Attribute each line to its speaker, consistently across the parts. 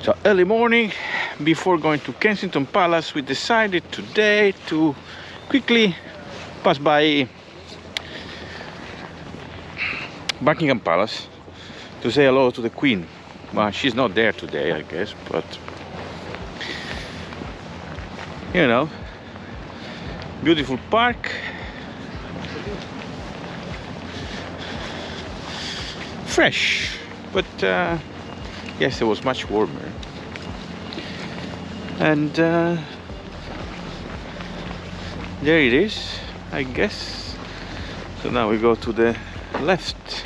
Speaker 1: So early morning, before going to Kensington Palace, we decided today to quickly pass by Buckingham Palace to say hello to the Queen. Well, she's not there today, I guess, but you know, beautiful park. Fresh, but yes, it was much warmer. And there it is, I guess. So now we go to the left,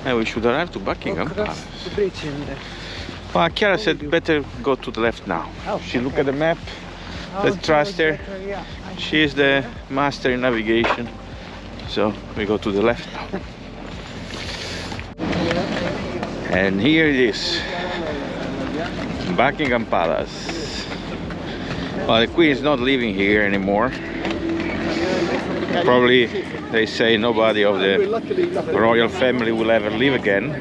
Speaker 1: and we should arrive to Buckingham Palace. Well, Chiara said better go to the left now. She looked at the map. Let's trust her. She is the master in navigation. So we go to the left now. And here it is, Buckingham Palace. Well, the Queen is not living here anymore. Probably, they say, nobody of the royal family will ever live again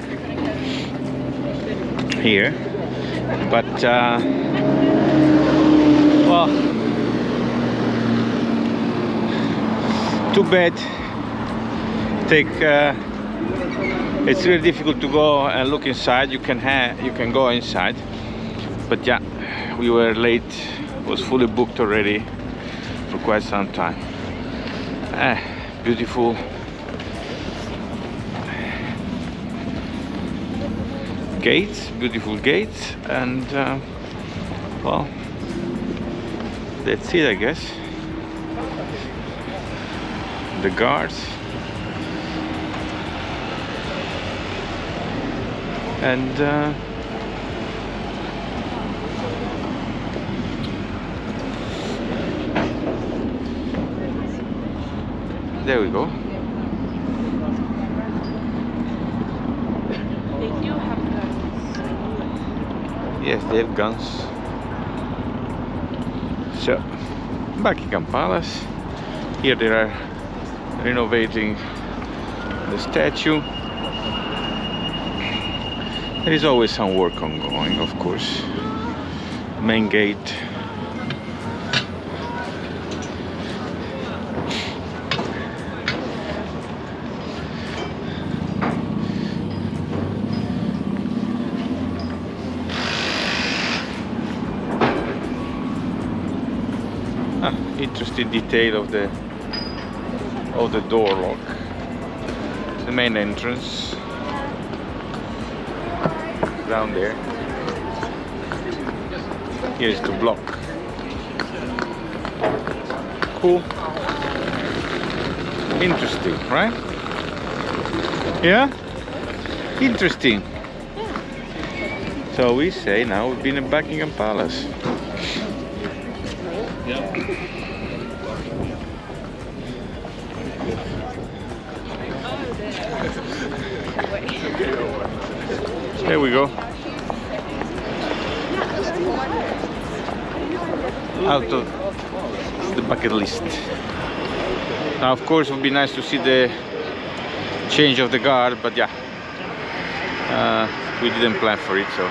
Speaker 1: here. But, well, too bad. It's really difficult to go and look inside. You can go inside, but yeah, we were late. It was fully booked already for quite some time. Beautiful gates, beautiful gates, and well, that's it, I guess. The guards. And there we go.
Speaker 2: They do have guns.
Speaker 1: Yes, they have guns. So, Buckingham Palace. Here they are renovating the statue. There is always some work ongoing, of course. Main gate. Interesting detail of the door lock. The main entrance. Down there. Here's the block. Cool. Interesting, right? Yeah? Interesting. So we say now we've been in Buckingham Palace. There we go. Out of the bucket list. Now, of course, it would be nice to see the change of the guard, but yeah, we didn't plan for it. So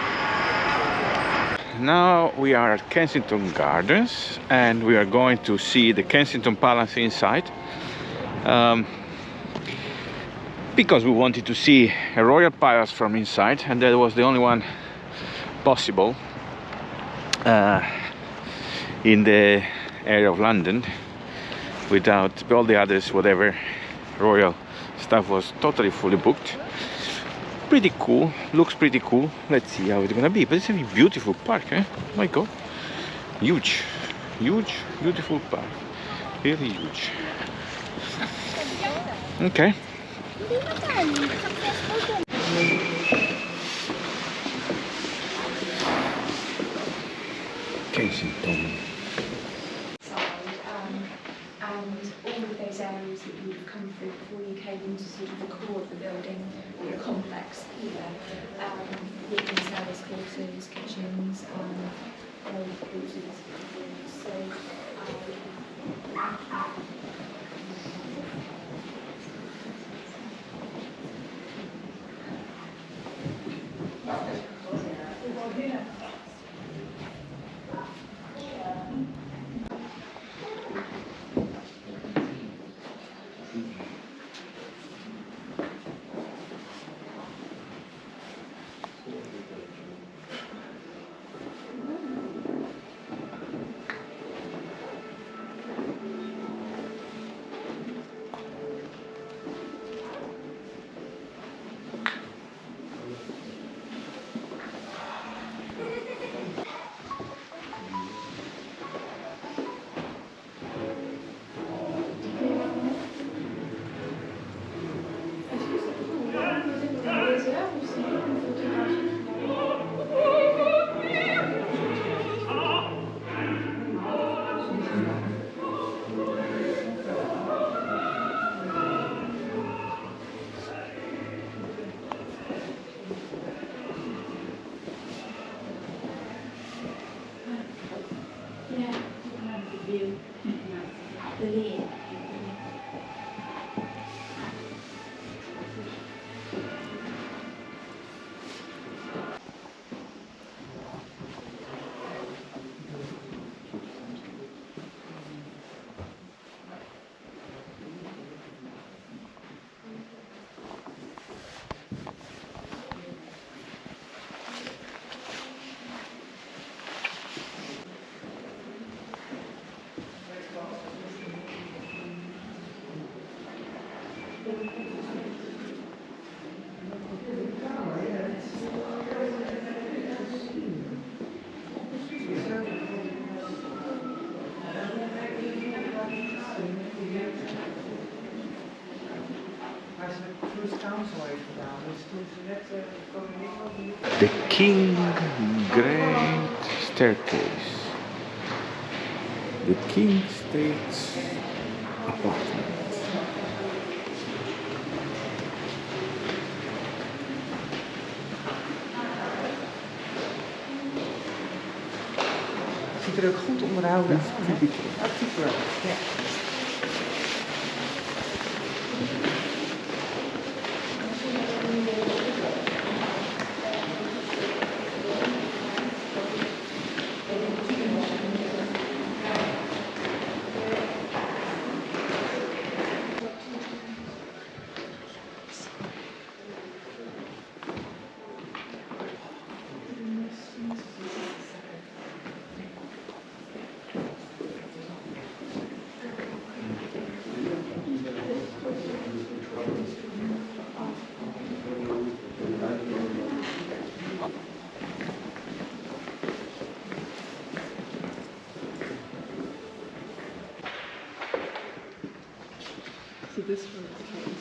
Speaker 1: now we are at Kensington Gardens, and we are going to see the Kensington Palace inside. Because we wanted to see a royal palace from inside, and that was the only one possible in the area of London. Without all the others, whatever royal stuff was totally fully booked. Pretty cool, looks pretty cool. Let's see how it's gonna be. But it's a beautiful park, eh? Oh my god, huge, huge, beautiful park, really huge. Okay. Kensington.
Speaker 3: And all of those areas that you would have come through before you came into sort of the core of the building, the complex here, with the service quarters, kitchens, quarters. So, Believe.
Speaker 1: The King Great Staircase. The King State's apartment.
Speaker 4: Ziet er ook goed onderhouden uit. Actief wel. Ja. So this one.